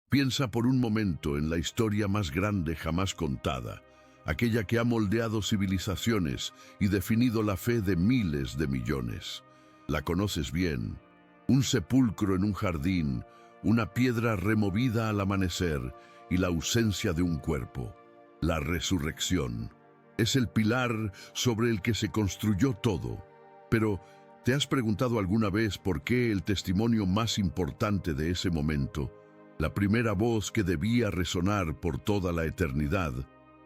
Piensa por un momento en la historia más grande jamás contada, aquella que ha moldeado civilizaciones y definido la fe de miles de millones. La conoces bien. Un sepulcro en un jardín, una piedra removida al amanecer y la ausencia de un cuerpo. La resurrección. Es el pilar sobre el que se construyó todo. Pero, ¿te has preguntado alguna vez por qué el testimonio más importante de ese momento, la primera voz que debía resonar por toda la eternidad,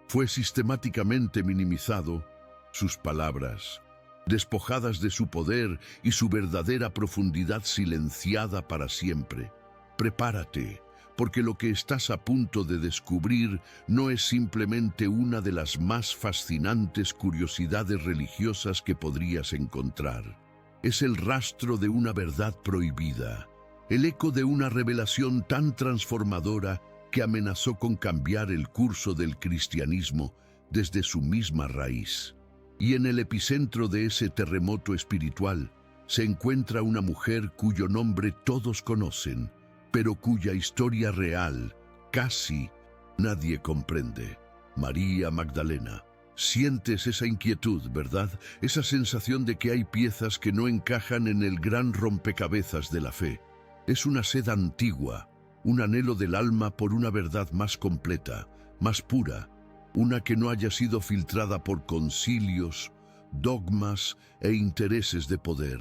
fue sistemáticamente minimizado? Sus palabras, despojadas de su poder y su verdadera profundidad, silenciada para siempre. Prepárate, porque lo que estás a punto de descubrir no es simplemente una de las más fascinantes curiosidades religiosas que podrías encontrar. Es el rastro de una verdad prohibida, el eco de una revelación tan transformadora que amenazó con cambiar el curso del cristianismo desde su misma raíz. Y en el epicentro de ese terremoto espiritual se encuentra una mujer cuyo nombre todos conocen, pero cuya historia real casi nadie comprende. María Magdalena. Sientes esa inquietud, ¿verdad? Esa sensación de que hay piezas que no encajan en el gran rompecabezas de la fe. Es una sed antigua, un anhelo del alma por una verdad más completa, más pura, una que no haya sido filtrada por concilios, dogmas e intereses de poder.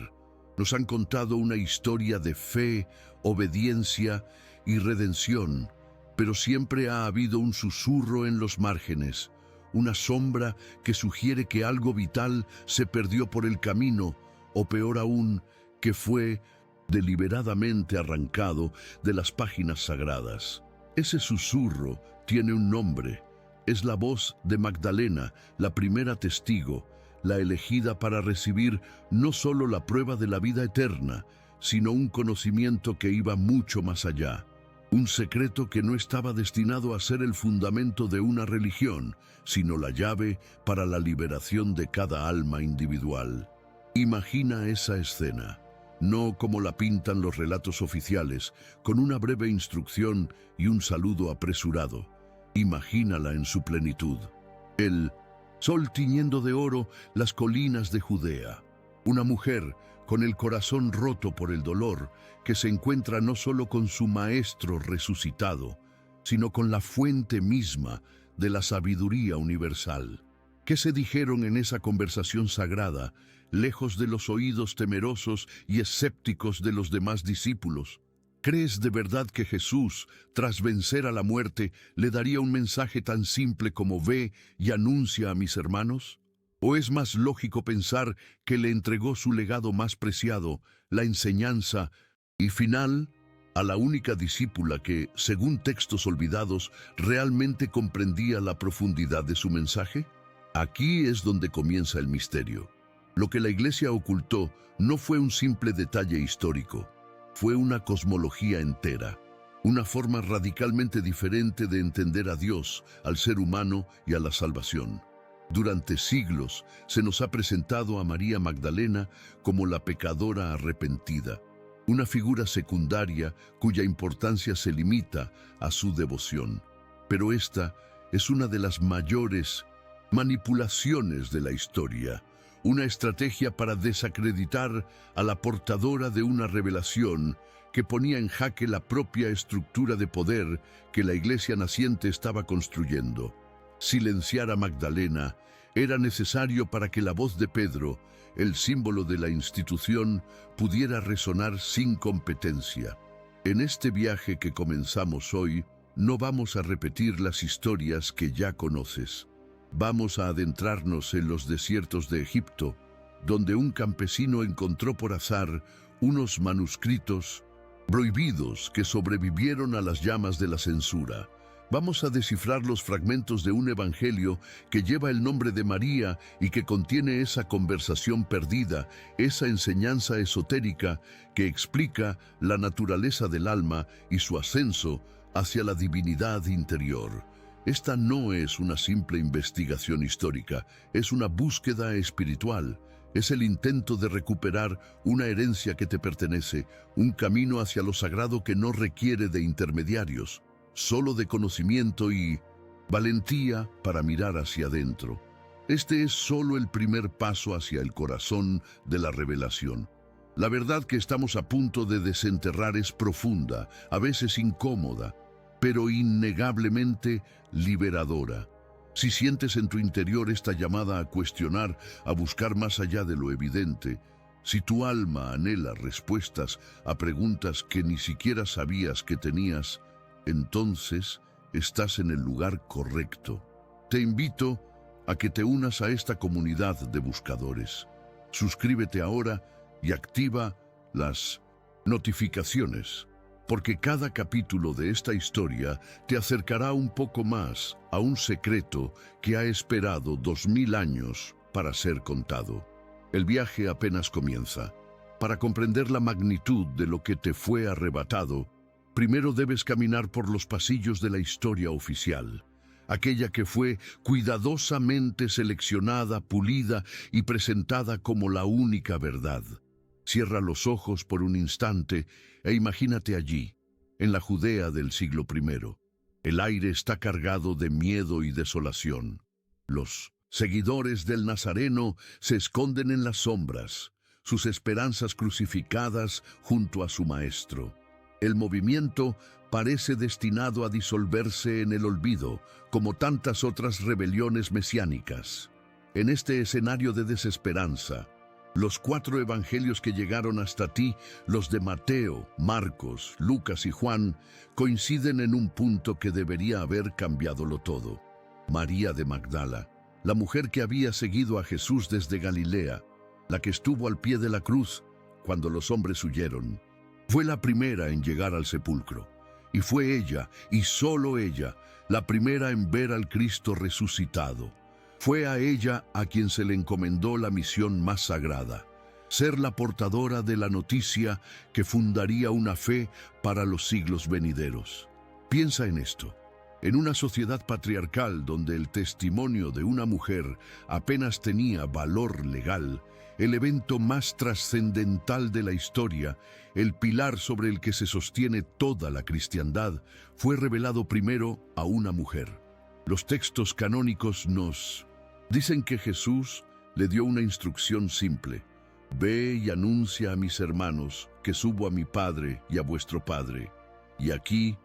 Nos han contado una historia de fe, obediencia y redención, pero siempre ha habido un susurro en los márgenes, una sombra que sugiere que algo vital se perdió por el camino, o peor aún, que fue deliberadamente arrancado de las páginas sagradas. Ese susurro tiene un nombre. Es la voz de Magdalena, la primera testigo, la elegida para recibir no solo la prueba de la vida eterna, sino un conocimiento que iba mucho más allá. Un secreto que no estaba destinado a ser el fundamento de una religión, sino la llave para la liberación de cada alma individual. Imagina esa escena, no como la pintan los relatos oficiales, con una breve instrucción y un saludo apresurado. Imagínala en su plenitud. El sol tiñendo de oro las colinas de Judea. Una mujer con el corazón roto por el dolor, que se encuentra no solo con su maestro resucitado, sino con la fuente misma de la sabiduría universal. ¿Qué se dijeron en esa conversación sagrada, lejos de los oídos temerosos y escépticos de los demás discípulos? ¿Crees de verdad que Jesús, tras vencer a la muerte, le daría un mensaje tan simple como «Ve y anuncia a mis hermanos»? ¿O es más lógico pensar que le entregó su legado más preciado, la enseñanza y final, a la única discípula que, según textos olvidados, realmente comprendía la profundidad de su mensaje? Aquí es donde comienza el misterio. Lo que la Iglesia ocultó no fue un simple detalle histórico, fue una cosmología entera, una forma radicalmente diferente de entender a Dios, al ser humano y a la salvación. Durante siglos se nos ha presentado a María Magdalena como la pecadora arrepentida, una figura secundaria cuya importancia se limita a su devoción. Pero esta es una de las mayores manipulaciones de la historia, una estrategia para desacreditar a la portadora de una revelación que ponía en jaque la propia estructura de poder que la Iglesia naciente estaba construyendo. Silenciar a Magdalena era necesario para que la voz de Pedro, el símbolo de la institución, pudiera resonar sin competencia. En este viaje que comenzamos hoy, no vamos a repetir las historias que ya conoces. Vamos a adentrarnos en los desiertos de Egipto, donde un campesino encontró por azar unos manuscritos prohibidos que sobrevivieron a las llamas de la censura. Vamos a descifrar los fragmentos de un evangelio que lleva el nombre de María y que contiene esa conversación perdida, esa enseñanza esotérica que explica la naturaleza del alma y su ascenso hacia la divinidad interior. Esta no es una simple investigación histórica, es una búsqueda espiritual. Es el intento de recuperar una herencia que te pertenece, un camino hacia lo sagrado que no requiere de intermediarios. solo de conocimiento y valentía para mirar hacia adentro. Este es solo el primer paso hacia el corazón de la revelación. La verdad que estamos a punto de desenterrar es profunda, a veces incómoda, pero innegablemente liberadora. Si sientes en tu interior esta llamada a cuestionar, a buscar más allá de lo evidente, si tu alma anhela respuestas a preguntas que ni siquiera sabías que tenías, entonces estás en el lugar correcto. Te invito a que te unas a esta comunidad de buscadores. Suscríbete ahora y activa las notificaciones, porque cada capítulo de esta historia te acercará un poco más a un secreto que ha esperado 2000 años para ser contado. El viaje apenas comienza. Para comprender la magnitud de lo que te fue arrebatado, primero debes caminar por los pasillos de la historia oficial, aquella que fue cuidadosamente seleccionada, pulida y presentada como la única verdad. Cierra los ojos por un instante e imagínate allí, en la Judea del siglo I. El aire está cargado de miedo y desolación. Los seguidores del Nazareno se esconden en las sombras, sus esperanzas crucificadas junto a su maestro. El movimiento parece destinado a disolverse en el olvido, como tantas otras rebeliones mesiánicas. En este escenario de desesperanza, los 4 evangelios que llegaron hasta ti, los de Mateo, Marcos, Lucas y Juan, coinciden en un punto que debería haber cambiado todo. María de Magdala, la mujer que había seguido a Jesús desde Galilea, la que estuvo al pie de la cruz cuando los hombres huyeron, fue la primera en llegar al sepulcro. Y fue ella, y solo ella, la primera en ver al Cristo resucitado. Fue a ella a quien se le encomendó la misión más sagrada, ser la portadora de la noticia que fundaría una fe para los siglos venideros. Piensa en esto. En una sociedad patriarcal donde el testimonio de una mujer apenas tenía valor legal, el evento más trascendental de la historia, el pilar sobre el que se sostiene toda la cristiandad, fue revelado primero a una mujer. Los textos canónicos nos dicen que Jesús le dio una instrucción simple: ve y anuncia a mis hermanos que subo a mi Padre y a vuestro Padre. Y aquí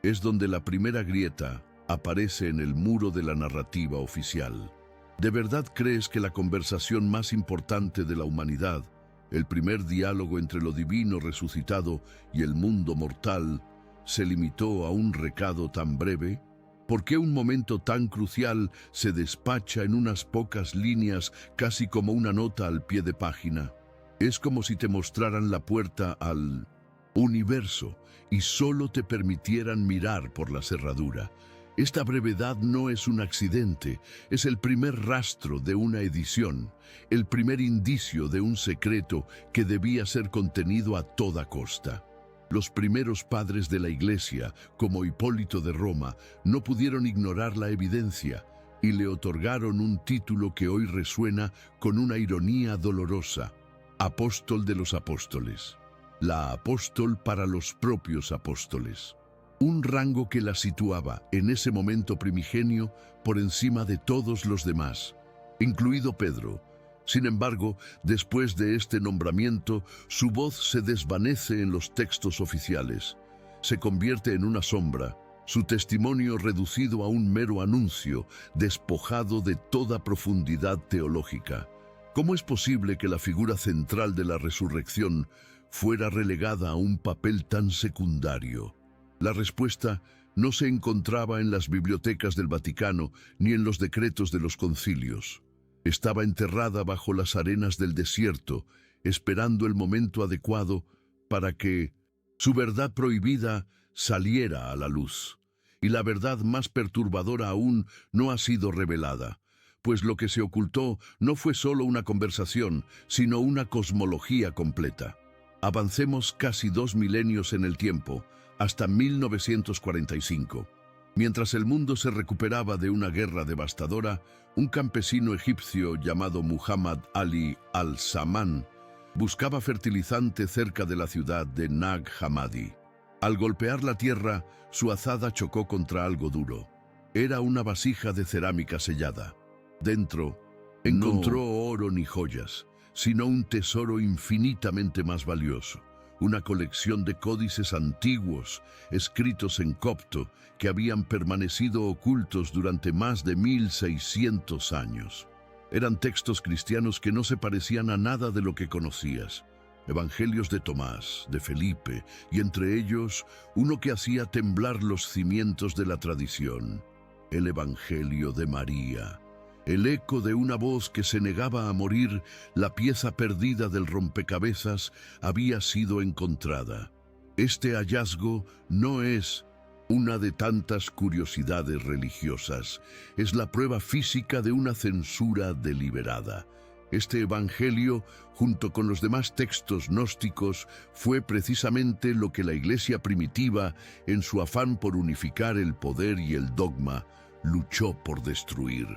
es donde la primera grieta aparece en el muro de la narrativa oficial. ¿De verdad crees que la conversación más importante de la humanidad, el primer diálogo entre lo divino resucitado y el mundo mortal, se limitó a un recado tan breve? ¿Por qué un momento tan crucial se despacha en unas pocas líneas, casi como una nota al pie de página? Es como si te mostraran la puerta al universo y solo te permitieran mirar por la cerradura. Esta brevedad no es un accidente, es el primer rastro de una edición, el primer indicio de un secreto que debía ser contenido a toda costa. Los primeros padres de la Iglesia, como Hipólito de Roma, no pudieron ignorar la evidencia y le otorgaron un título que hoy resuena con una ironía dolorosa: Apóstol de los Apóstoles. La apóstol para los propios apóstoles. Un rango que la situaba, en ese momento primigenio, por encima de todos los demás, incluido Pedro. Sin embargo, después de este nombramiento, su voz se desvanece en los textos oficiales. Se convierte en una sombra, su testimonio reducido a un mero anuncio, despojado de toda profundidad teológica. ¿Cómo es posible que la figura central de la resurrección fuera relegada a un papel tan secundario? La respuesta no se encontraba en las bibliotecas del Vaticano ni en los decretos de los concilios. Estaba enterrada bajo las arenas del desierto, esperando el momento adecuado para que su verdad prohibida saliera a la luz. Y la verdad más perturbadora aún no ha sido revelada, pues lo que se ocultó no fue solo una conversación, sino una cosmología completa. Avancemos casi 2 milenios en el tiempo, hasta 1945. Mientras el mundo se recuperaba de una guerra devastadora, un campesino egipcio llamado Muhammad Ali al-Samman buscaba fertilizante cerca de la ciudad de Nag Hammadi. Al golpear la tierra, su azada chocó contra algo duro. Era una vasija de cerámica sellada. Dentro, encontró oro ni joyas, sino un tesoro infinitamente más valioso, una colección de códices antiguos, escritos en copto, que habían permanecido ocultos durante más de 1600 años. Eran textos cristianos que no se parecían a nada de lo que conocías. Evangelios de Tomás, de Felipe, y entre ellos uno que hacía temblar los cimientos de la tradición, el Evangelio de María. El eco de una voz que se negaba a morir, la pieza perdida del rompecabezas había sido encontrada. Este hallazgo no es una de tantas curiosidades religiosas, es la prueba física de una censura deliberada. Este evangelio, junto con los demás textos gnósticos, fue precisamente lo que la Iglesia primitiva, en su afán por unificar el poder y el dogma, luchó por destruir.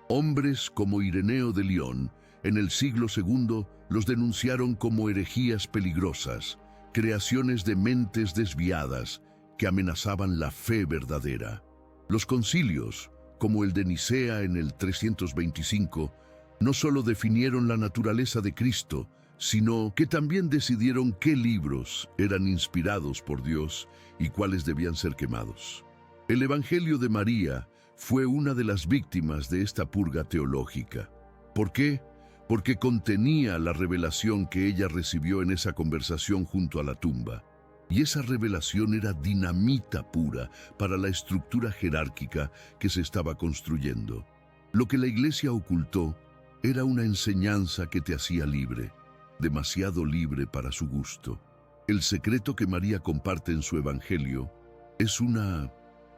Hombres como Ireneo de León, en el siglo II, los denunciaron como herejías peligrosas, creaciones de mentes desviadas que amenazaban la fe verdadera. Los concilios, como el de Nicea en el 325, no solo definieron la naturaleza de Cristo, sino que también decidieron qué libros eran inspirados por Dios y cuáles debían ser quemados. El Evangelio de María fue una de las víctimas de esta purga teológica. ¿Por qué? Porque contenía la revelación que ella recibió en esa conversación junto a la tumba. Y esa revelación era dinamita pura para la estructura jerárquica que se estaba construyendo. Lo que la Iglesia ocultó era una enseñanza que te hacía libre, demasiado libre para su gusto. El secreto que María comparte en su Evangelio es una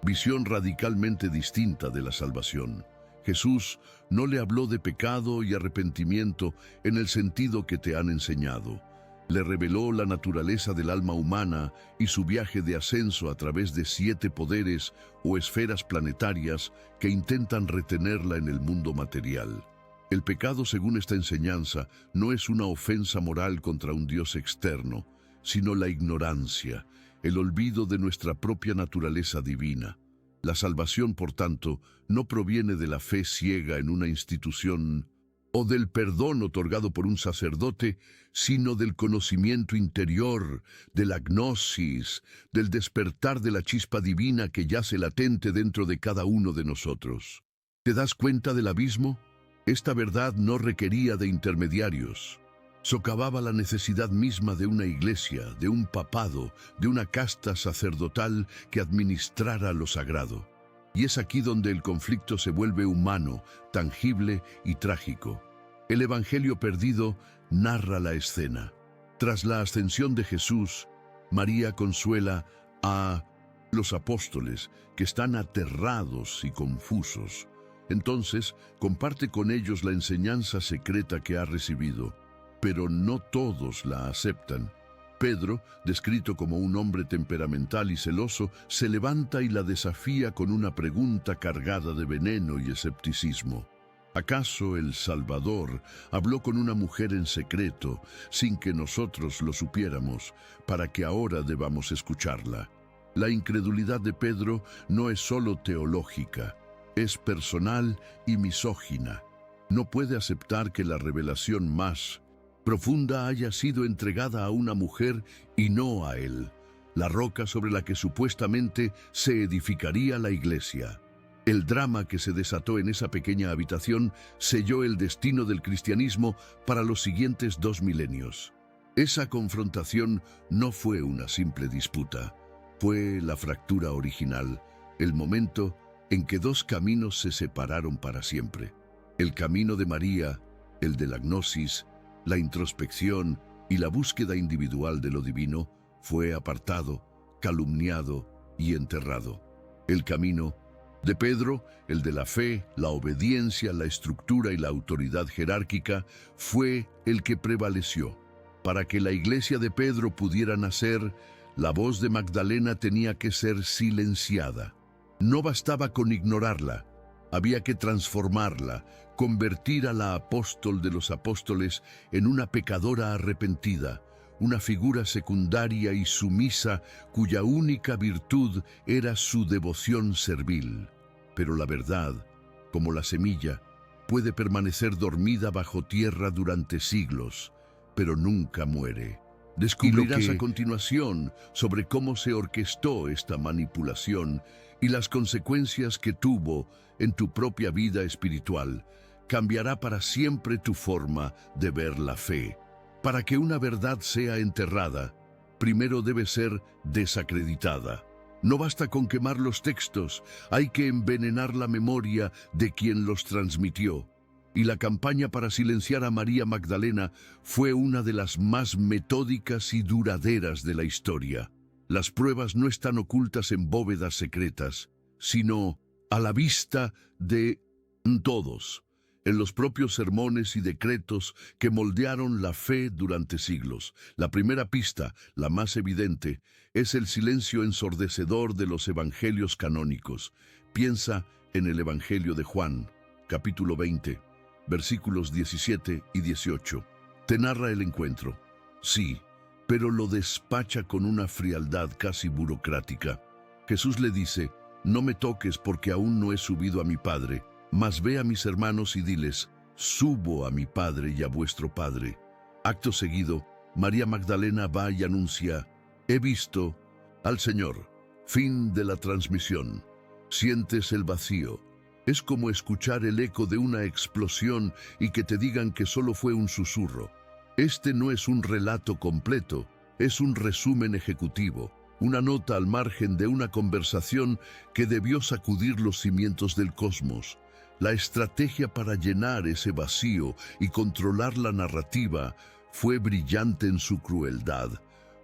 visión radicalmente distinta de la salvación. Jesús no le habló de pecado y arrepentimiento en el sentido que te han enseñado. Le reveló la naturaleza del alma humana y su viaje de ascenso a través de 7 poderes o esferas planetarias que intentan retenerla en el mundo material. El pecado, según esta enseñanza, no es una ofensa moral contra un Dios externo, sino la ignorancia, el olvido de nuestra propia naturaleza divina. La salvación, por tanto, no proviene de la fe ciega en una institución o del perdón otorgado por un sacerdote, sino del conocimiento interior, de la gnosis, del despertar de la chispa divina que yace latente dentro de cada uno de nosotros. ¿Te das cuenta del abismo? Esta verdad no requería de intermediarios. Socavaba la necesidad misma de una iglesia, de un papado, de una casta sacerdotal que administrara lo sagrado. Y es aquí donde el conflicto se vuelve humano, tangible y trágico. El Evangelio perdido narra la escena. Tras la ascensión de Jesús, María consuela a los apóstoles que están aterrados y confusos. Entonces, comparte con ellos la enseñanza secreta que ha recibido. Pero no todos la aceptan. Pedro, descrito como un hombre temperamental y celoso, se levanta y la desafía con una pregunta cargada de veneno y escepticismo. ¿Acaso el Salvador habló con una mujer en secreto, sin que nosotros lo supiéramos, para que ahora debamos escucharla? La incredulidad de Pedro no es solo teológica, es personal y misógina. No puede aceptar que la revelación más profunda haya sido entregada a una mujer y no a él, la roca sobre la que supuestamente se edificaría la iglesia. El drama que se desató en esa pequeña habitación selló el destino del cristianismo para los siguientes 2 milenios. Esa confrontación no fue una simple disputa, fue la fractura original, el momento en que 2 caminos se separaron para siempre. El camino de María, el de la gnosis, la introspección y la búsqueda individual de lo divino, fue apartado, calumniado y enterrado. El camino de Pedro, el de la fe, la obediencia, la estructura y la autoridad jerárquica, fue el que prevaleció. Para que la iglesia de Pedro pudiera nacer, la voz de Magdalena tenía que ser silenciada. No bastaba con ignorarla. Había que transformarla, convertir a la apóstol de los apóstoles en una pecadora arrepentida, una figura secundaria y sumisa cuya única virtud era su devoción servil. Pero la verdad, como la semilla, puede permanecer dormida bajo tierra durante siglos, pero nunca muere. Descubrirás a continuación sobre cómo se orquestó esta manipulación y las consecuencias que tuvo en tu propia vida espiritual. Cambiará para siempre tu forma de ver la fe. Para que una verdad sea enterrada, primero debe ser desacreditada. No basta con quemar los textos, hay que envenenar la memoria de quien los transmitió. Y la campaña para silenciar a María Magdalena fue una de las más metódicas y duraderas de la historia. Las pruebas no están ocultas en bóvedas secretas, sino a la vista de todos, en los propios sermones y decretos que moldearon la fe durante siglos. La primera pista, la más evidente, es el silencio ensordecedor de los evangelios canónicos. Piensa en el Evangelio de Juan, capítulo 20, versículos 17 y 18. Te narra el encuentro, sí, pero lo despacha con una frialdad casi burocrática. Jesús le dice: no me toques porque aún no he subido a mi Padre, mas ve a mis hermanos y diles: subo a mi Padre y a vuestro Padre. Acto seguido, María Magdalena va y anuncia: he visto al Señor. Fin de la transmisión. Sientes el vacío. Es como escuchar el eco de una explosión y que te digan que solo fue un susurro. Este no es un relato completo, es un resumen ejecutivo, una nota al margen de una conversación que debió sacudir los cimientos del cosmos. La estrategia para llenar ese vacío y controlar la narrativa fue brillante en su crueldad.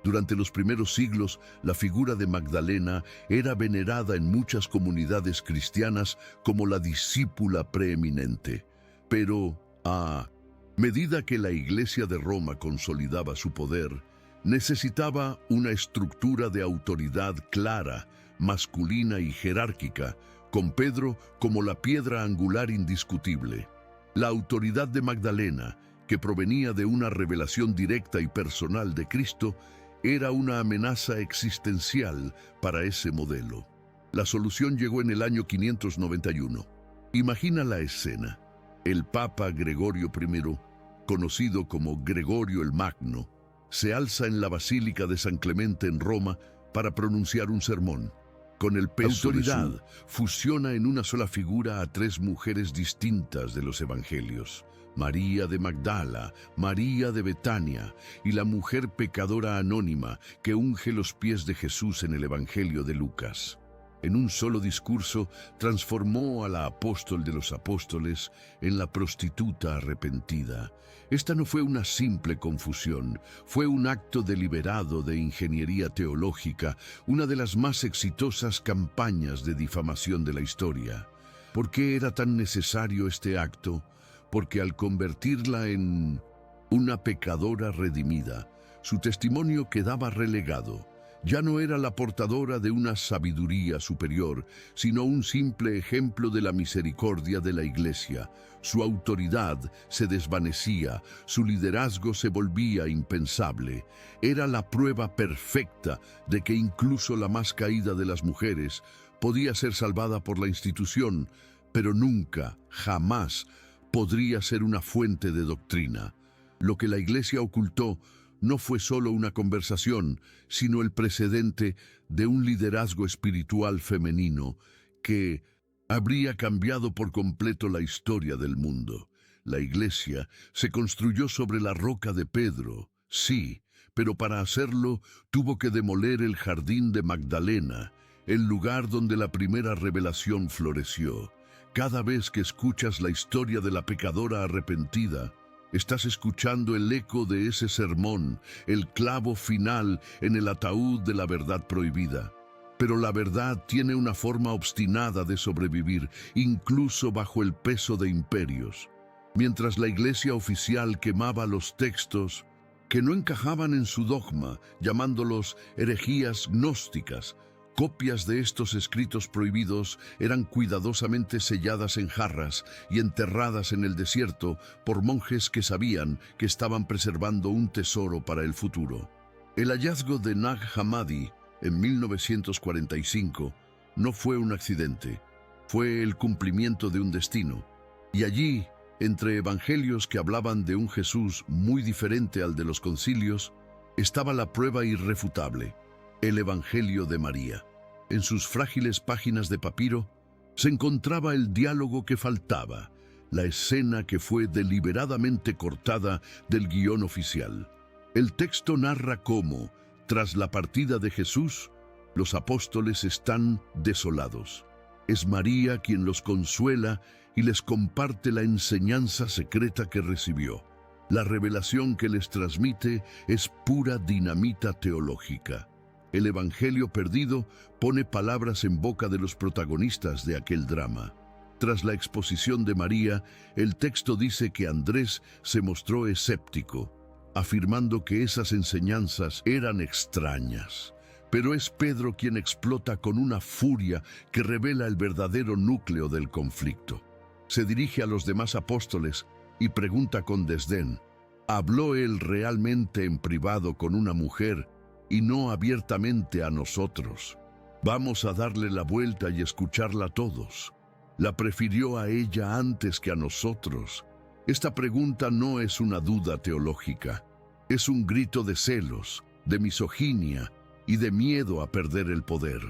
Durante los primeros siglos, la figura de Magdalena era venerada en muchas comunidades cristianas como la discípula preeminente. Pero, a medida que la Iglesia de Roma consolidaba su poder, necesitaba una estructura de autoridad clara, masculina y jerárquica, con Pedro como la piedra angular indiscutible. La autoridad de Magdalena, que provenía de una revelación directa y personal de Cristo, era una amenaza existencial para ese modelo. La solución llegó en el año 591. Imagina la escena. El Papa Gregorio I, conocido como Gregorio el Magno, se alza en la Basílica de San Clemente en Roma para pronunciar un sermón. Con el peso de autoridad, fusiona en una sola figura a tres mujeres distintas de los evangelios: María de Magdala, María de Betania y la mujer pecadora anónima que unge los pies de Jesús en el Evangelio de Lucas. En un solo discurso transformó a la apóstol de los apóstoles en la prostituta arrepentida. Esta no fue una simple confusión, fue un acto deliberado de ingeniería teológica, una de las más exitosas campañas de difamación de la historia. ¿Por qué era tan necesario este acto? Porque al convertirla en una pecadora redimida, su testimonio quedaba relegado. Ya no era la portadora de una sabiduría superior, sino un simple ejemplo de la misericordia de la Iglesia. Su autoridad se desvanecía, su liderazgo se volvía impensable. Era la prueba perfecta de que incluso la más caída de las mujeres podía ser salvada por la institución, pero nunca, jamás, podría ser una fuente de doctrina. Lo que la Iglesia ocultó no fue solo una conversación, sino el precedente de un liderazgo espiritual femenino que habría cambiado por completo la historia del mundo. La Iglesia se construyó sobre la roca de Pedro, sí, pero para hacerlo tuvo que demoler el jardín de Magdalena, el lugar donde la primera revelación floreció. Cada vez que escuchas la historia de la pecadora arrepentida, estás escuchando el eco de ese sermón, el clavo final en el ataúd de la verdad prohibida. Pero la verdad tiene una forma obstinada de sobrevivir, incluso bajo el peso de imperios. Mientras la Iglesia oficial quemaba los textos que no encajaban en su dogma, llamándolos herejías gnósticas, Copias de estos escritos prohibidos eran cuidadosamente selladas en jarras y enterradas en el desierto por monjes que sabían que estaban preservando un tesoro para el futuro. El hallazgo de Nag Hammadi en 1945 no fue un accidente, fue el cumplimiento de un destino. Y allí, entre evangelios que hablaban de un Jesús muy diferente al de los concilios, estaba la prueba irrefutable, el Evangelio de María. En sus frágiles páginas de papiro se encontraba el diálogo que faltaba, la escena que fue deliberadamente cortada del guión oficial. El texto narra cómo, tras la partida de Jesús, los apóstoles están desolados. Es María quien los consuela y les comparte la enseñanza secreta que recibió. La revelación que les transmite es pura dinamita teológica. El Evangelio perdido pone palabras en boca de los protagonistas de aquel drama. Tras la exposición de María, el texto dice que Andrés se mostró escéptico, afirmando que esas enseñanzas eran extrañas. Pero es Pedro quien explota con una furia que revela el verdadero núcleo del conflicto. Se dirige a los demás apóstoles y pregunta con desdén: ¿habló él realmente en privado con una mujer y no abiertamente a nosotros? Vamos a darle la vuelta y escucharla todos. ¿La prefirió a ella antes que a nosotros? Esta pregunta no es una duda teológica, es un grito de celos, de misoginia y de miedo a perder el poder.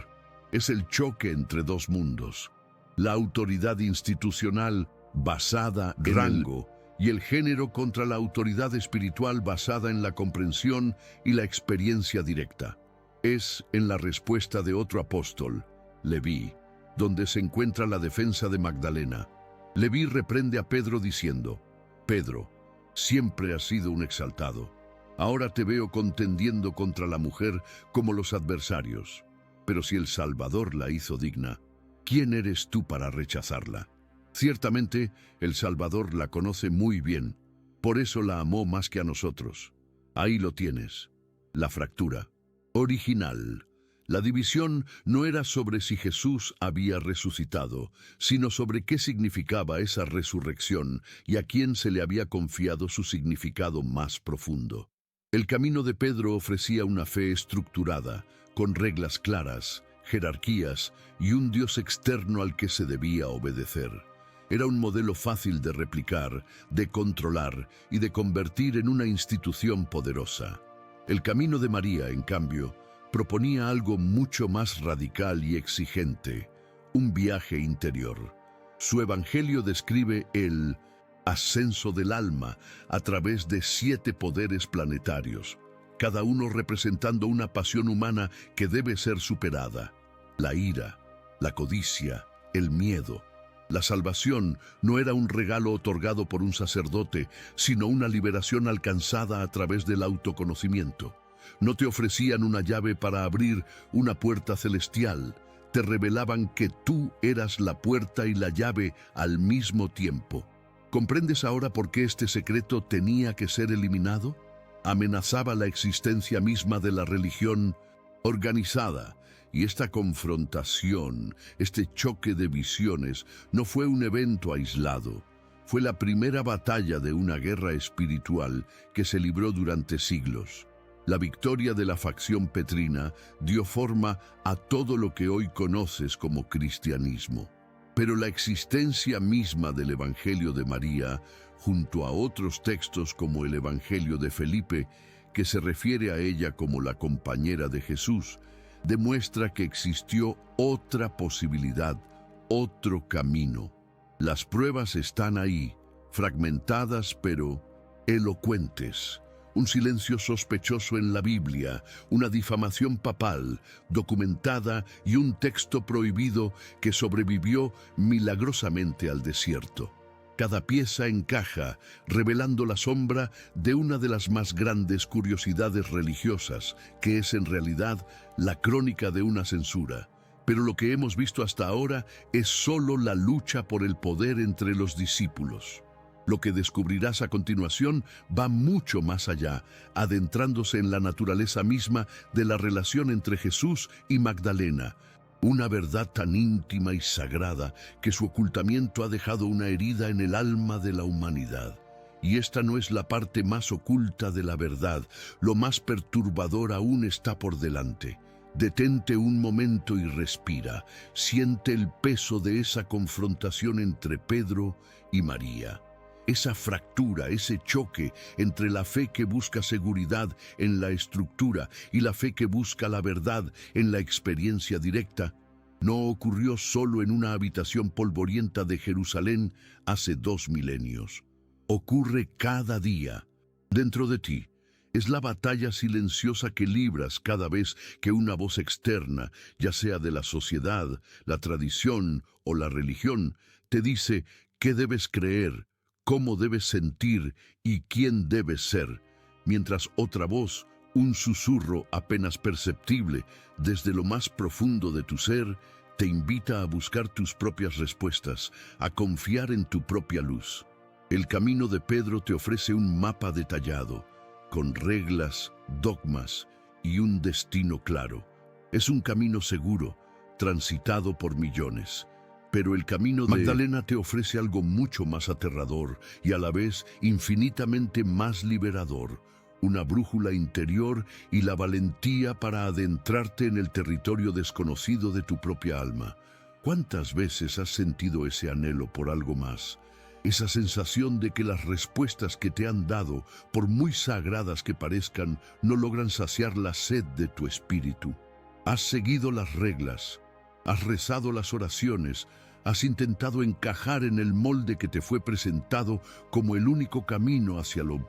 Es el choque entre dos mundos: la autoridad institucional basada en rango y el género contra la autoridad espiritual basada en la comprensión y la experiencia directa. Es en la respuesta de otro apóstol, Leví, donde se encuentra la defensa de Magdalena. Leví reprende a Pedro diciendo: Pedro, siempre has sido un exaltado. Ahora te veo contendiendo contra la mujer como los adversarios. Pero si el Salvador la hizo digna, ¿quién eres tú para rechazarla? Ciertamente, el Salvador la conoce muy bien, por eso la amó más que a nosotros. Ahí lo tienes, la fractura. Original. La división no era sobre si Jesús había resucitado, sino sobre qué significaba esa resurrección y a quién se le había confiado su significado más profundo. El camino de Pedro ofrecía una fe estructurada, con reglas claras, jerarquías y un Dios externo al que se debía obedecer. Era un modelo fácil de replicar, de controlar y de convertir en una institución poderosa. El camino de María, en cambio, proponía algo mucho más radical y exigente, un viaje interior. Su evangelio describe el ascenso del alma a través de 7 poderes planetarios, cada uno representando una pasión humana que debe ser superada: la ira, la codicia, el miedo. La salvación no era un regalo otorgado por un sacerdote, sino una liberación alcanzada a través del autoconocimiento. No te ofrecían una llave para abrir una puerta celestial, te revelaban que tú eras la puerta y la llave al mismo tiempo. ¿Comprendes ahora por qué este secreto tenía que ser eliminado? Amenazaba la existencia misma de la religión organizada. Y esta confrontación, este choque de visiones, no fue un evento aislado. Fue la primera batalla de una guerra espiritual que se libró durante siglos. La victoria de la facción petrina dio forma a todo lo que hoy conoces como cristianismo. Pero la existencia misma del Evangelio de María, junto a otros textos como el Evangelio de Felipe, que se refiere a ella como la compañera de Jesús, demuestra que existió otra posibilidad, otro camino. Las pruebas están ahí, fragmentadas pero elocuentes. Un silencio sospechoso en la Biblia, una difamación papal documentada y un texto prohibido que sobrevivió milagrosamente al desierto. Cada pieza encaja, revelando la sombra de una de las más grandes curiosidades religiosas, que es en realidad la crónica de una censura. Pero lo que hemos visto hasta ahora es solo la lucha por el poder entre los discípulos. Lo que descubrirás a continuación va mucho más allá, adentrándose en la naturaleza misma de la relación entre Jesús y Magdalena, una verdad tan íntima y sagrada que su ocultamiento ha dejado una herida en el alma de la humanidad. Y esta no es la parte más oculta de la verdad, lo más perturbador aún está por delante. Detente un momento y respira. Siente el peso de esa confrontación entre Pedro y María. Esa fractura, ese choque entre la fe que busca seguridad en la estructura y la fe que busca la verdad en la experiencia directa, no ocurrió solo en una habitación polvorienta de Jerusalén hace 2 milenios. Ocurre cada día, dentro de ti. Es la batalla silenciosa que libras cada vez que una voz externa, ya sea de la sociedad, la tradición o la religión, te dice qué debes creer, cómo debes sentir y quién debes ser, mientras otra voz, un susurro apenas perceptible desde lo más profundo de tu ser, te invita a buscar tus propias respuestas, a confiar en tu propia luz. El camino de Pedro te ofrece un mapa detallado, con reglas, dogmas y un destino claro. Es un camino seguro, transitado por millones. Pero el camino de Magdalena te ofrece algo mucho más aterrador y a la vez infinitamente más liberador, una brújula interior y la valentía para adentrarte en el territorio desconocido de tu propia alma. ¿Cuántas veces has sentido ese anhelo por algo más? Esa sensación de que las respuestas que te han dado, por muy sagradas que parezcan, no logran saciar la sed de tu espíritu. Has seguido las reglas, has rezado las oraciones, has intentado encajar en el molde que te fue presentado como el único camino hacia lo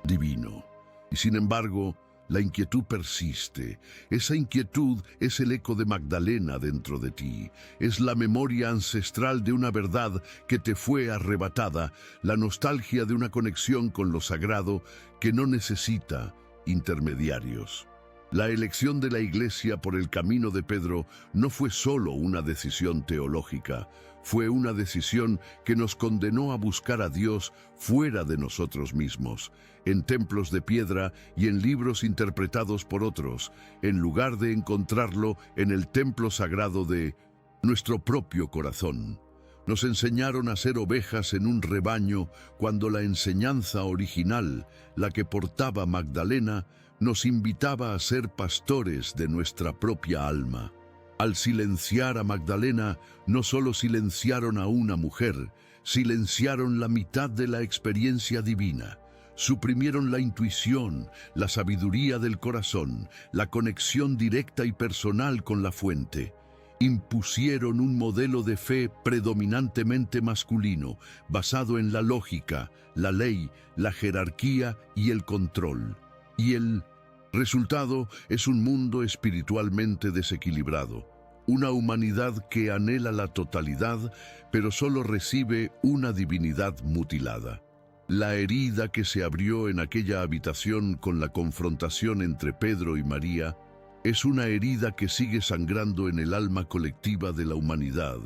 divino. Y sin embargo, la inquietud persiste. Esa inquietud es el eco de Magdalena dentro de ti. Es la memoria ancestral de una verdad que te fue arrebatada, la nostalgia de una conexión con lo sagrado que no necesita intermediarios. La elección de la Iglesia por el camino de Pedro no fue solo una decisión teológica, fue una decisión que nos condenó a buscar a Dios fuera de nosotros mismos, en templos de piedra y en libros interpretados por otros, en lugar de encontrarlo en el templo sagrado de nuestro propio corazón. Nos enseñaron a ser ovejas en un rebaño cuando la enseñanza original, la que portaba Magdalena, nos invitaba a ser pastores de nuestra propia alma. Al silenciar a Magdalena, no solo silenciaron a una mujer, silenciaron la mitad de la experiencia divina. Suprimieron la intuición, la sabiduría del corazón, la conexión directa y personal con la fuente. Impusieron un modelo de fe predominantemente masculino, basado en la lógica, la ley, la jerarquía y el control. Y el resultado es un mundo espiritualmente desequilibrado, una humanidad que anhela la totalidad, pero solo recibe una divinidad mutilada. La herida que se abrió en aquella habitación con la confrontación entre Pedro y María es una herida que sigue sangrando en el alma colectiva de la humanidad.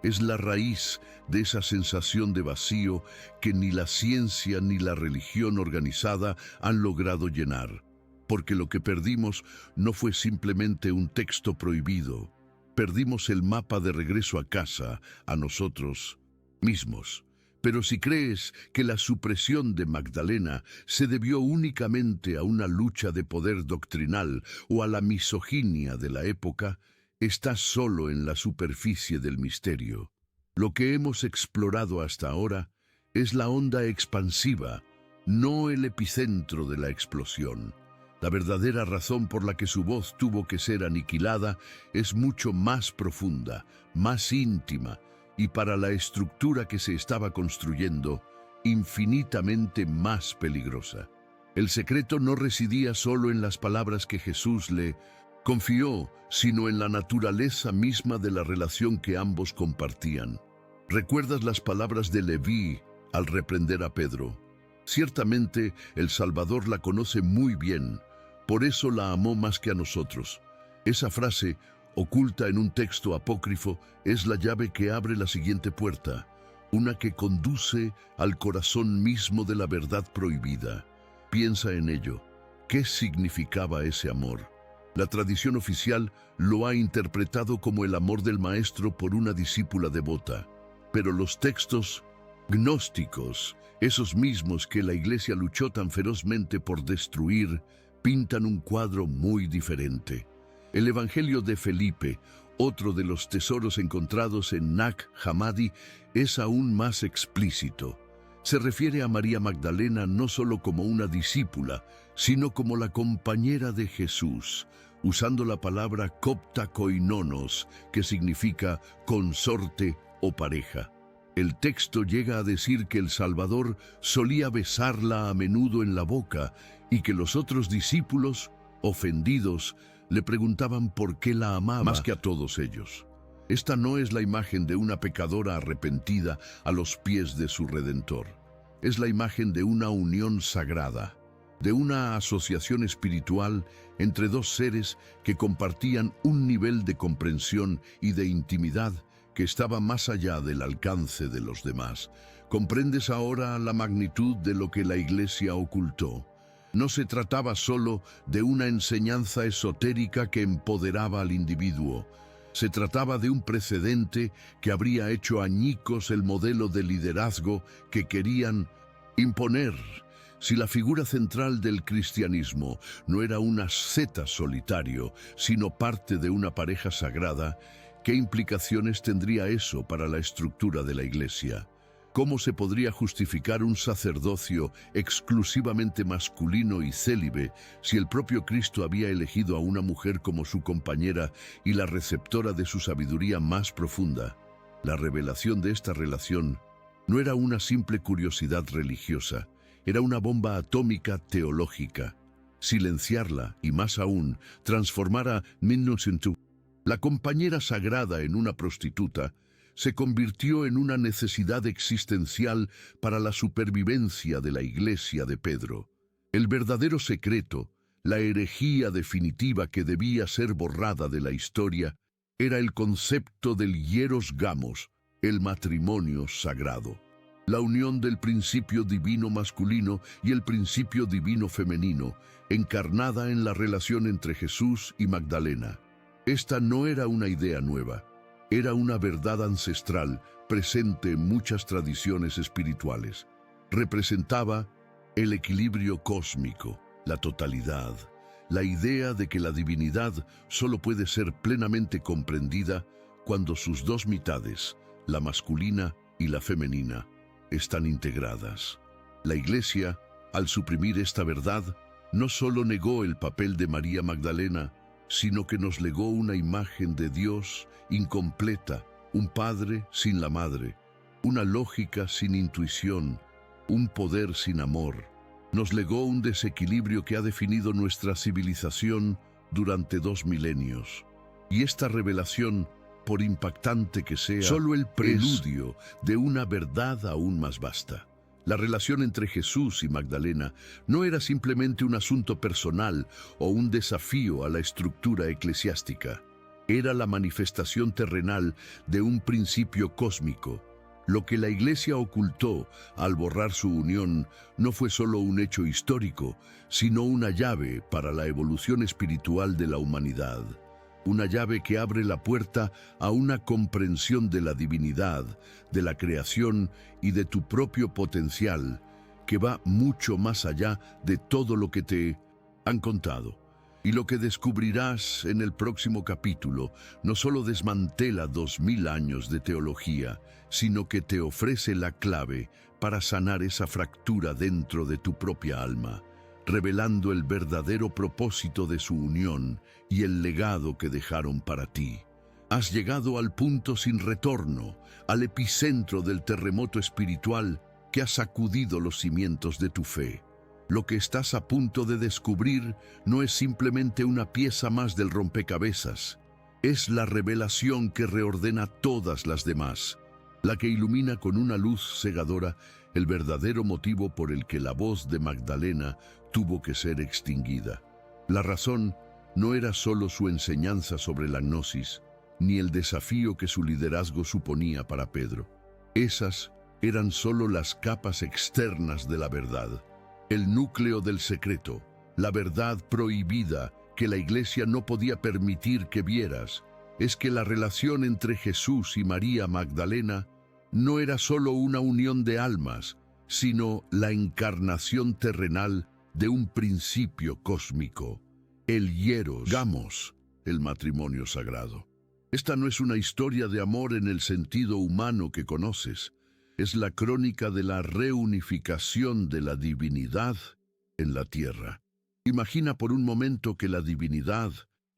Es la raíz de esa sensación de vacío que ni la ciencia ni la religión organizada han logrado llenar. Porque lo que perdimos no fue simplemente un texto prohibido. Perdimos el mapa de regreso a casa, a nosotros mismos. Pero si crees que la supresión de Magdalena se debió únicamente a una lucha de poder doctrinal o a la misoginia de la época, estás solo en la superficie del misterio. Lo que hemos explorado hasta ahora es la onda expansiva, no el epicentro de la explosión. La verdadera razón por la que su voz tuvo que ser aniquilada es mucho más profunda, más íntima, y para la estructura que se estaba construyendo, infinitamente más peligrosa. El secreto no residía solo en las palabras que Jesús le confió, sino en la naturaleza misma de la relación que ambos compartían. ¿Recuerdas las palabras de Leví al reprender a Pedro? Ciertamente, el Salvador la conoce muy bien, por eso la amó más que a nosotros. Esa frase, oculta en un texto apócrifo, es la llave que abre la siguiente puerta. una que conduce al corazón mismo de la verdad prohibida. Piensa en ello. ¿Qué significaba ese amor? La tradición oficial lo ha interpretado como el amor del maestro por una discípula devota, pero los textos gnósticos, esos mismos que la Iglesia luchó tan ferozmente por destruir, pintan un cuadro muy diferente. El Evangelio de Felipe, otro de los tesoros encontrados en Nag Hammadi, es aún más explícito. Se refiere a María Magdalena no solo como una discípula, sino como la compañera de Jesús, usando la palabra copta koinonos, que significa consorte o pareja. El texto llega a decir que el Salvador solía besarla a menudo en la boca y que los otros discípulos, ofendidos, le preguntaban por qué la amaba más que a todos ellos. Esta no es la imagen de una pecadora arrepentida a los pies de su Redentor. Es la imagen de una unión sagrada, de una asociación espiritual entre dos seres que compartían un nivel de comprensión y de intimidad que estaba más allá del alcance de los demás. ¿Comprendes ahora la magnitud de lo que la Iglesia ocultó? No se trataba solo de una enseñanza esotérica que empoderaba al individuo. Se trataba de un precedente que habría hecho añicos el modelo de liderazgo que querían imponer. Si la figura central del cristianismo no era un asceta solitario, sino parte de una pareja sagrada, ¿qué implicaciones tendría eso para la estructura de la Iglesia? ¿Cómo se podría justificar un sacerdocio exclusivamente masculino y célibe si el propio Cristo había elegido a una mujer como su compañera y la receptora de su sabiduría más profunda? La revelación de esta relación no era una simple curiosidad religiosa, era una bomba atómica teológica. Silenciarla, y más aún, transformar a Minnusintu, la compañera sagrada, en una prostituta, se convirtió en una necesidad existencial para la supervivencia de la Iglesia de Pedro. El verdadero secreto, la herejía definitiva que debía ser borrada de la historia, era el concepto del hieros gamos, el matrimonio sagrado. La unión del principio divino masculino y el principio divino femenino, encarnada en la relación entre Jesús y Magdalena. Esta no era una idea nueva. Era una verdad ancestral presente en muchas tradiciones espirituales. Representaba el equilibrio cósmico, la totalidad, la idea de que la divinidad solo puede ser plenamente comprendida cuando sus dos mitades, la masculina y la femenina, están integradas. La Iglesia, al suprimir esta verdad, no solo negó el papel de María Magdalena, sino que nos legó una imagen de Dios incompleta, un padre sin la madre, una lógica sin intuición, un poder sin amor. Nos legó un desequilibrio que ha definido nuestra civilización durante 2 milenios. Y esta revelación, por impactante que sea, solo el preludio de una verdad aún más vasta. La relación entre Jesús y Magdalena no era simplemente un asunto personal o un desafío a la estructura eclesiástica. Era la manifestación terrenal de un principio cósmico. Lo que la Iglesia ocultó al borrar su unión no fue solo un hecho histórico, sino una llave para la evolución espiritual de la humanidad. Una llave que abre la puerta a una comprensión de la divinidad, de la creación y de tu propio potencial, que va mucho más allá de todo lo que te han contado. Y lo que descubrirás en el próximo capítulo no solo desmantela 2000 años de teología, sino que te ofrece la clave para sanar esa fractura dentro de tu propia alma, revelando el verdadero propósito de su unión y el legado que dejaron para ti. Has llegado al punto sin retorno, al epicentro del terremoto espiritual que ha sacudido los cimientos de tu fe. Lo que estás a punto de descubrir no es simplemente una pieza más del rompecabezas. Es la revelación que reordena todas las demás, la que ilumina con una luz cegadora el verdadero motivo por el que la voz de Magdalena tuvo que ser extinguida. La razón no era solo su enseñanza sobre la gnosis, ni el desafío que su liderazgo suponía para Pedro. Esas eran solo las capas externas de la verdad, el núcleo del secreto, la verdad prohibida que la Iglesia no podía permitir que vieras. Es que la relación entre Jesús y María Magdalena no era solo una unión de almas, sino la encarnación terrenal de un principio cósmico, el hieros gamos, el matrimonio sagrado. Esta no es una historia de amor en el sentido humano que conoces, es la crónica de la reunificación de la divinidad en la tierra. Imagina por un momento que la divinidad,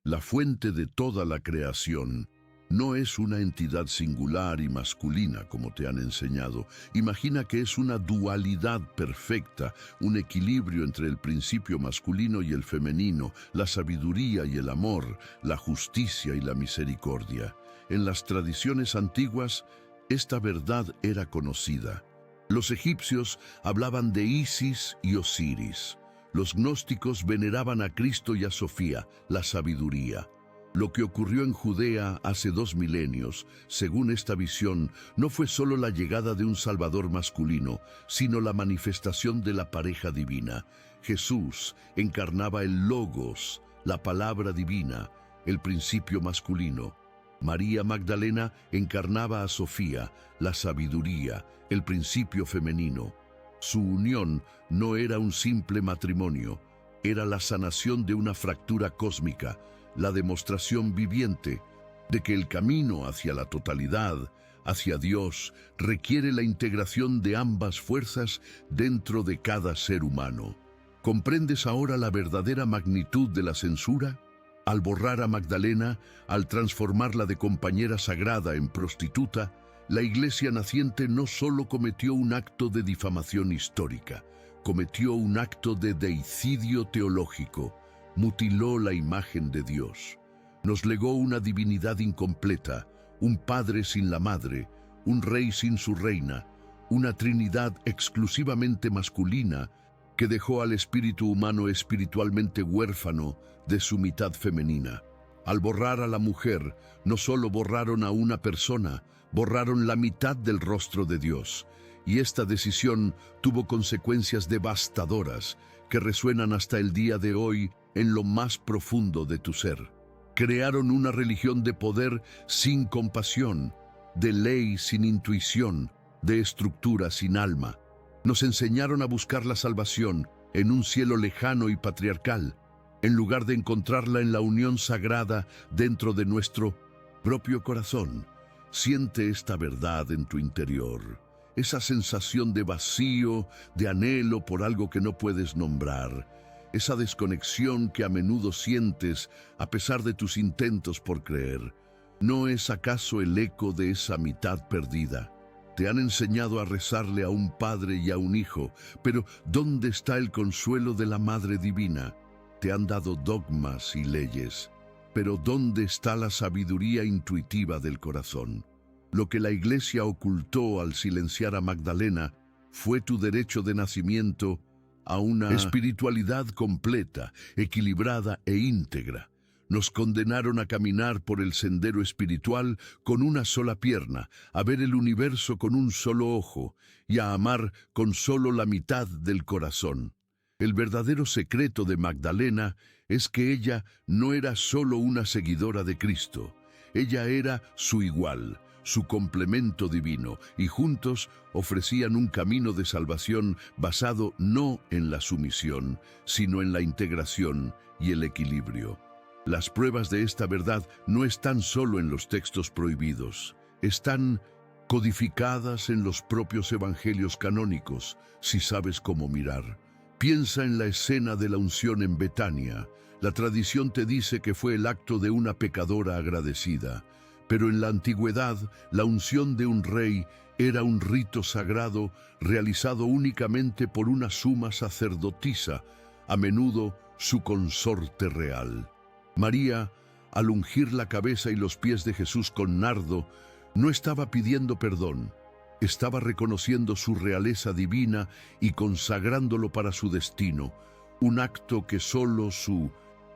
la fuente de toda la creación, no es una entidad singular y masculina como te han enseñado. Imagina que es una dualidad perfecta, un equilibrio entre el principio masculino y el femenino, la sabiduría y el amor, la justicia y la misericordia. En las tradiciones antiguas, esta verdad era conocida. Los egipcios hablaban de Isis y Osiris. Los gnósticos veneraban a Cristo y a Sofía, la sabiduría. Lo que ocurrió en Judea hace 2 milenios, según esta visión, no fue solo la llegada de un Salvador masculino, sino la manifestación de la pareja divina. Jesús encarnaba el Logos, la palabra divina, el principio masculino. María Magdalena encarnaba a Sofía, la sabiduría, el principio femenino. Su unión no era un simple matrimonio, era la sanación de una fractura cósmica, la demostración viviente de que el camino hacia la totalidad, hacia Dios, requiere la integración de ambas fuerzas dentro de cada ser humano. ¿Comprendes ahora la verdadera magnitud de la censura? Al borrar a Magdalena, al transformarla de compañera sagrada en prostituta, la Iglesia naciente no solo cometió un acto de difamación histórica, cometió un acto de deicidio teológico, mutiló la imagen de Dios. Nos legó una divinidad incompleta, un padre sin la madre, un rey sin su reina, una trinidad exclusivamente masculina que dejó al espíritu humano espiritualmente huérfano de su mitad femenina. Al borrar a la mujer, no solo borraron a una persona, borraron la mitad del rostro de Dios. Y esta decisión tuvo consecuencias devastadoras que resuenan hasta el día de hoy en lo más profundo de tu ser. Crearon una religión de poder sin compasión, de ley sin intuición, de estructura sin alma. Nos enseñaron a buscar la salvación en un cielo lejano y patriarcal, en lugar de encontrarla en la unión sagrada dentro de nuestro propio corazón. Siente esta verdad en tu interior, esa sensación de vacío, de anhelo por algo que no puedes nombrar, esa desconexión que a menudo sientes a pesar de tus intentos por creer. ¿No es acaso el eco de esa mitad perdida? Te han enseñado a rezarle a un padre y a un hijo, pero ¿dónde está el consuelo de la Madre Divina? Te han dado dogmas y leyes, pero ¿dónde está la sabiduría intuitiva del corazón? Lo que la Iglesia ocultó al silenciar a Magdalena fue tu derecho de nacimiento a una espiritualidad completa, equilibrada e íntegra. Nos condenaron a caminar por el sendero espiritual con una sola pierna, a ver el universo con un solo ojo y a amar con solo la mitad del corazón. El verdadero secreto de Magdalena es que ella no era solo una seguidora de Cristo, ella era su igual, su complemento divino, y juntos ofrecían un camino de salvación basado no en la sumisión, sino en la integración y el equilibrio. Las pruebas de esta verdad no están solo en los textos prohibidos, están codificadas en los propios evangelios canónicos, si sabes cómo mirar. Piensa en la escena de la unción en Betania. La tradición te dice que fue el acto de una pecadora agradecida, pero en la antigüedad, la unción de un rey era un rito sagrado realizado únicamente por una suma sacerdotisa, a menudo su consorte real. María, al ungir la cabeza y los pies de Jesús con nardo, no estaba pidiendo perdón, estaba reconociendo su realeza divina y consagrándolo para su destino, un acto que solo su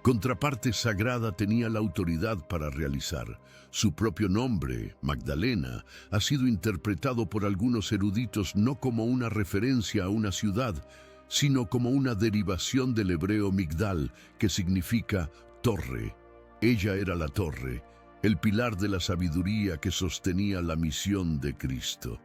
contraparte sagrada tenía la autoridad para realizar. Su propio nombre, Magdalena, ha sido interpretado por algunos eruditos no como una referencia a una ciudad, sino como una derivación del hebreo migdal, que significa torre. Ella era la torre, el pilar de la sabiduría que sostenía la misión de Cristo.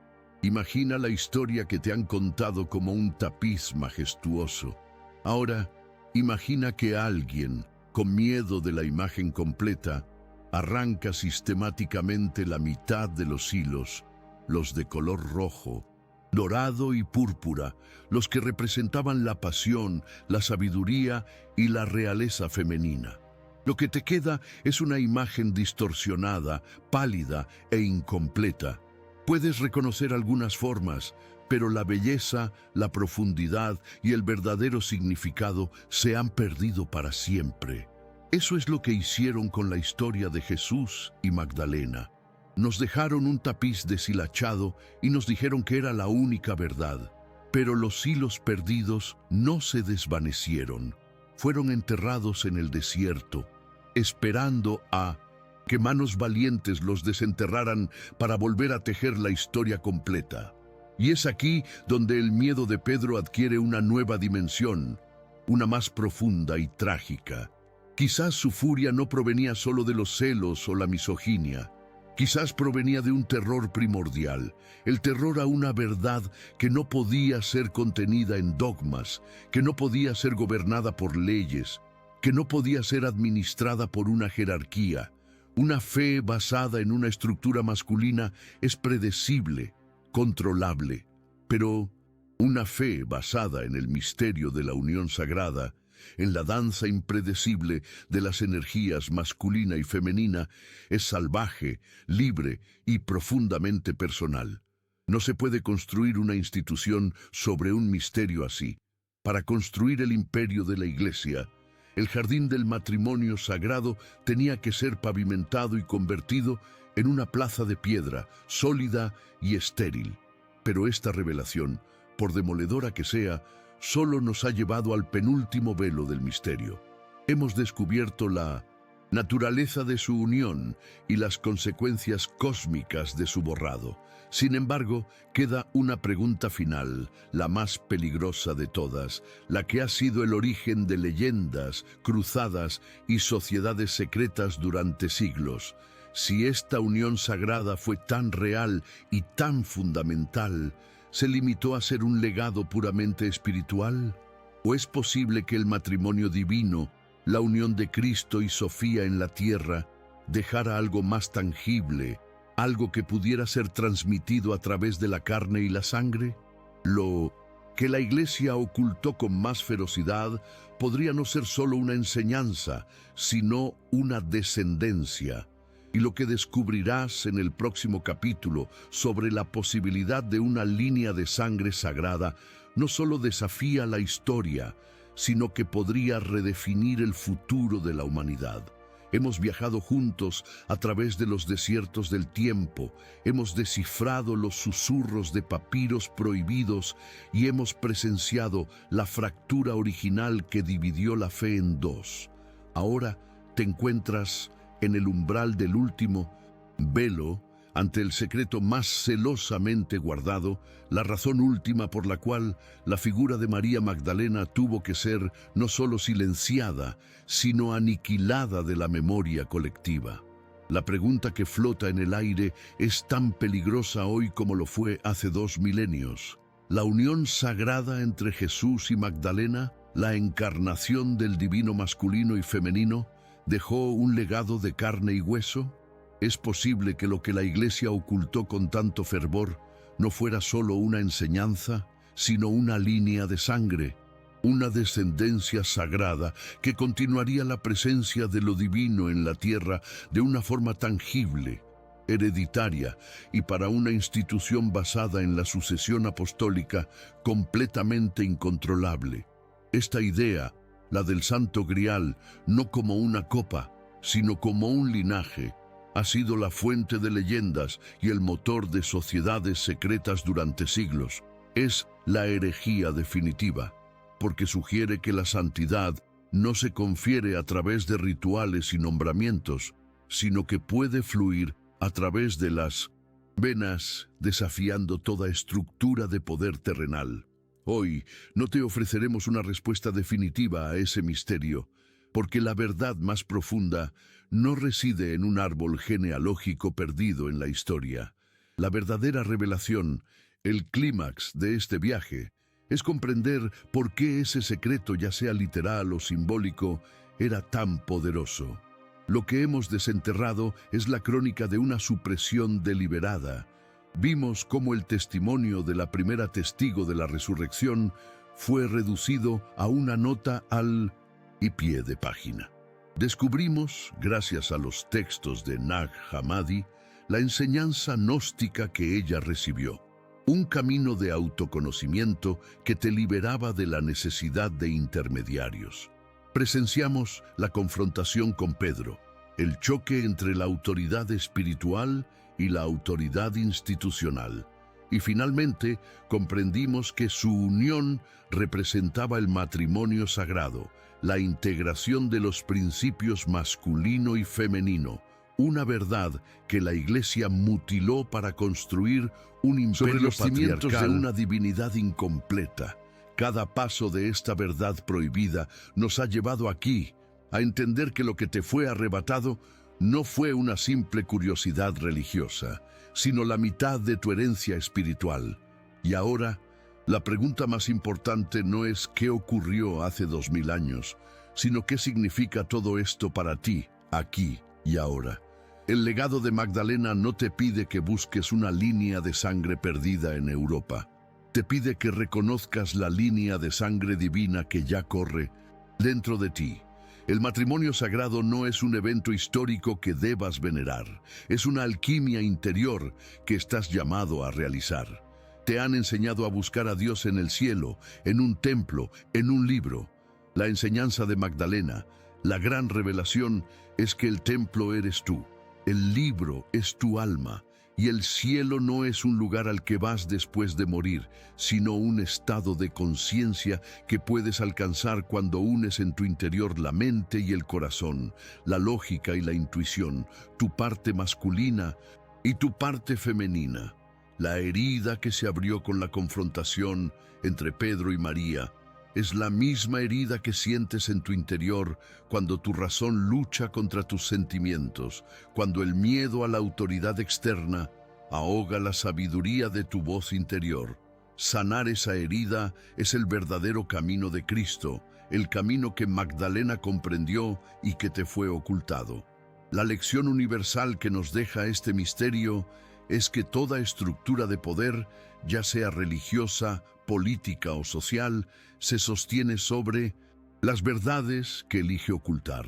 Imagina la historia que te han contado como un tapiz majestuoso. Ahora, imagina que alguien, con miedo de la imagen completa, arranca sistemáticamente la mitad de los hilos, los de color rojo, dorado y púrpura, los que representaban la pasión, la sabiduría y la realeza femenina. Lo que te queda es una imagen distorsionada, pálida e incompleta. Puedes reconocer algunas formas, pero la belleza, la profundidad y el verdadero significado se han perdido para siempre. Eso es lo que hicieron con la historia de Jesús y Magdalena. Nos dejaron un tapiz deshilachado y nos dijeron que era la única verdad. Pero los hilos perdidos no se desvanecieron. Fueron enterrados en el desierto, esperando a que manos valientes los desenterraran para volver a tejer la historia completa. Y es aquí donde el miedo de Pedro adquiere una nueva dimensión, una más profunda y trágica. Quizás su furia no provenía solo de los celos o la misoginia. Quizás provenía de un terror primordial, el terror a una verdad que no podía ser contenida en dogmas, que no podía ser gobernada por leyes, que no podía ser administrada por una jerarquía. Una fe basada en una estructura masculina es predecible, controlable, pero una fe basada en el misterio de la unión sagrada, en la danza impredecible de las energías masculina y femenina, es salvaje, libre y profundamente personal. No se puede construir una institución sobre un misterio así. Para construir el imperio de la Iglesia, el jardín del matrimonio sagrado tenía que ser pavimentado y convertido en una plaza de piedra, sólida y estéril. Pero esta revelación, por demoledora que sea, solo nos ha llevado al penúltimo velo del misterio. Hemos descubierto la naturaleza de su unión y las consecuencias cósmicas de su borrado. Sin embargo, queda una pregunta final, la más peligrosa de todas, la que ha sido el origen de leyendas, cruzadas y sociedades secretas durante siglos. Si esta unión sagrada fue tan real y tan fundamental, ¿se limitó a ser un legado puramente espiritual? ¿O es posible que el matrimonio divino, la unión de Cristo y Sofía en la tierra, dejara algo más tangible, algo que pudiera ser transmitido a través de la carne y la sangre? Lo que la Iglesia ocultó con más ferocidad podría no ser solo una enseñanza, sino una descendencia. Y lo que descubrirás en el próximo capítulo sobre la posibilidad de una línea de sangre sagrada no solo desafía la historia, sino que podría redefinir el futuro de la humanidad. Hemos viajado juntos a través de los desiertos del tiempo, hemos descifrado los susurros de papiros prohibidos y hemos presenciado la fractura original que dividió la fe en dos. Ahora te encuentras en el umbral del último velo, ante el secreto más celosamente guardado, la razón última por la cual la figura de María Magdalena tuvo que ser no solo silenciada, sino aniquilada de la memoria colectiva. La pregunta que flota en el aire es tan peligrosa hoy como lo fue hace 2 milenios. ¿La unión sagrada entre Jesús y Magdalena, la encarnación del divino masculino y femenino, dejó un legado de carne y hueso? ¿Es posible que lo que la Iglesia ocultó con tanto fervor no fuera solo una enseñanza, sino una línea de sangre, una descendencia sagrada que continuaría la presencia de lo divino en la tierra de una forma tangible, hereditaria y para una institución basada en la sucesión apostólica completamente incontrolable? Esta idea, la del Santo Grial, no como una copa, sino como un linaje, ha sido la fuente de leyendas y el motor de sociedades secretas durante siglos. Es la herejía definitiva, porque sugiere que la santidad, no se confiere a través de rituales y nombramientos, sino que puede fluir a través de las venas, desafiando toda estructura de poder terrenal. Hoy no te ofreceremos una respuesta definitiva a ese misterio, porque la verdad más profunda no reside en un árbol genealógico perdido en la historia. La verdadera revelación, el clímax de este viaje, es comprender por qué ese secreto, ya sea literal o simbólico, era tan poderoso. Lo que hemos desenterrado es la crónica de una supresión deliberada. Vimos cómo el testimonio de la primera testigo de la resurrección fue reducido a una nota al y pie de página. Descubrimos, gracias a los textos de Nag Hammadi, la enseñanza gnóstica que ella recibió. Un camino de autoconocimiento que te liberaba de la necesidad de intermediarios. Presenciamos la confrontación con Pedro, el choque entre la autoridad espiritual y la autoridad institucional. Y finalmente comprendimos que su unión representaba el matrimonio sagrado, la integración de los principios masculino y femenino, una verdad que la Iglesia mutiló para construir un imperio sobre los cimientos de una divinidad incompleta. Cada paso de esta verdad prohibida nos ha llevado aquí, a entender que lo que te fue arrebatado no fue una simple curiosidad religiosa, sino la mitad de tu herencia espiritual. Y ahora, la pregunta más importante no es qué ocurrió hace 2000 años, sino qué significa todo esto para ti, aquí y ahora. El legado de Magdalena no te pide que busques una línea de sangre perdida en Europa. Te pide que reconozcas la línea de sangre divina que ya corre dentro de ti. El matrimonio sagrado no es un evento histórico que debas venerar. Es una alquimia interior que estás llamado a realizar. Te han enseñado a buscar a Dios en el cielo, en un templo, en un libro. La enseñanza de Magdalena, la gran revelación, es que el templo eres tú. El libro es tu alma, y el cielo no es un lugar al que vas después de morir, sino un estado de conciencia que puedes alcanzar cuando unes en tu interior la mente y el corazón, la lógica y la intuición, tu parte masculina y tu parte femenina. La herida que se abrió con la confrontación entre Pedro y María es la misma herida que sientes en tu interior cuando tu razón lucha contra tus sentimientos, cuando el miedo a la autoridad externa ahoga la sabiduría de tu voz interior. Sanar esa herida es el verdadero camino de Cristo, el camino que Magdalena comprendió y que te fue ocultado. La lección universal que nos deja este misterio es que toda estructura de poder, ya sea religiosa, política o social, se sostiene sobre las verdades que elige ocultar.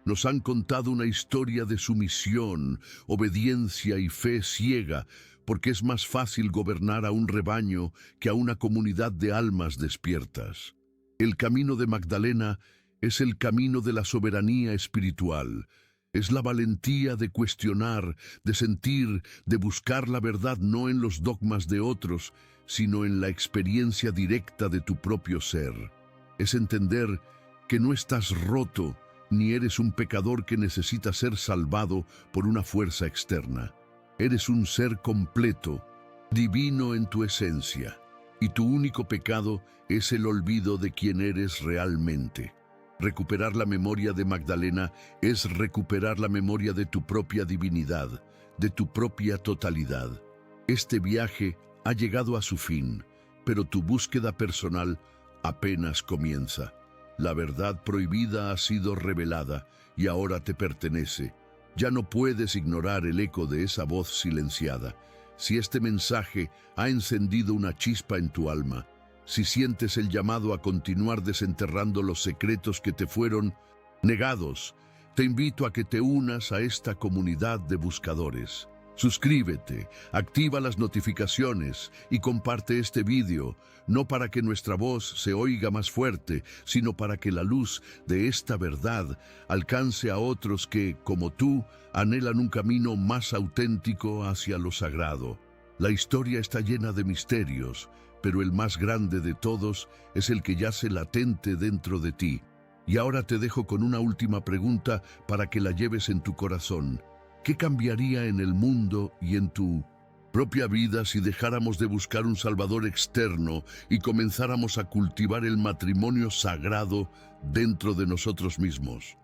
Nos han contado una historia de sumisión, obediencia y fe ciega, porque es más fácil gobernar a un rebaño que a una comunidad de almas despiertas. El camino de Magdalena es el camino de la soberanía espiritual. Es la valentía de cuestionar, de sentir, de buscar la verdad no en los dogmas de otros, sino en la experiencia directa de tu propio ser. Es entender que no estás roto, ni eres un pecador que necesita ser salvado por una fuerza externa. Eres un ser completo, divino en tu esencia, y tu único pecado es el olvido de quién eres realmente. Recuperar la memoria de Magdalena es recuperar la memoria de tu propia divinidad, de tu propia totalidad. Este viaje ha llegado a su fin, pero tu búsqueda personal apenas comienza. La verdad prohibida ha sido revelada y ahora te pertenece. Ya no puedes ignorar el eco de esa voz silenciada. Si este mensaje ha encendido una chispa en tu alma, si sientes el llamado a continuar desenterrando los secretos que te fueron negados, te invito a que te unas a esta comunidad de buscadores. Suscríbete, activa las notificaciones y comparte este vídeo, no para que nuestra voz se oiga más fuerte, sino para que la luz de esta verdad alcance a otros que, como tú, anhelan un camino más auténtico hacia lo sagrado. La historia está llena de misterios, pero el más grande de todos es el que yace latente dentro de ti. Y ahora te dejo con una última pregunta para que la lleves en tu corazón. ¿Qué cambiaría en el mundo y en tu propia vida si dejáramos de buscar un Salvador externo y comenzáramos a cultivar el matrimonio sagrado dentro de nosotros mismos?